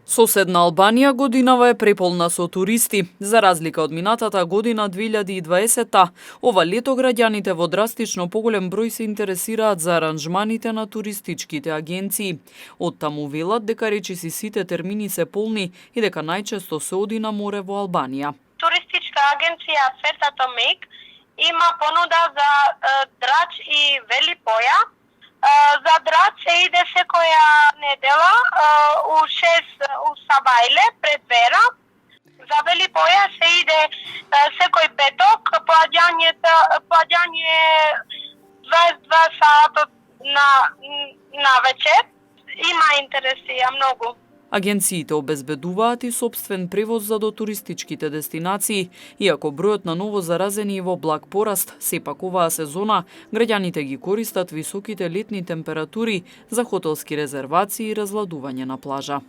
Соседна Албанија годинава е преполна со туристи. За разлика од минатата година 2020, ова лето граѓаните во драстично поголем број се интересираат за аранжманите на туристичките агенции. Оттаму велат дека речиси сите термини се полни и дека најчесто се оди на море во Албанија. Туристичка агенција Фертато Мейк има понуда за Драч и Вели Поја. За Драч се иде секоја недела у 6 у Сабајле пред Вера. За Вели Поја се иде секој петок, плаѓање 22 сата на вечер. Има интересија многу. Агенциите обезбедуваат и собствен превоз за до туристичките дестинации, иако бројот на ново заразени во благ пораст, сепак оваа сезона граѓаните ги користат високите летни температури за хотелски резервации и разладување на плажа.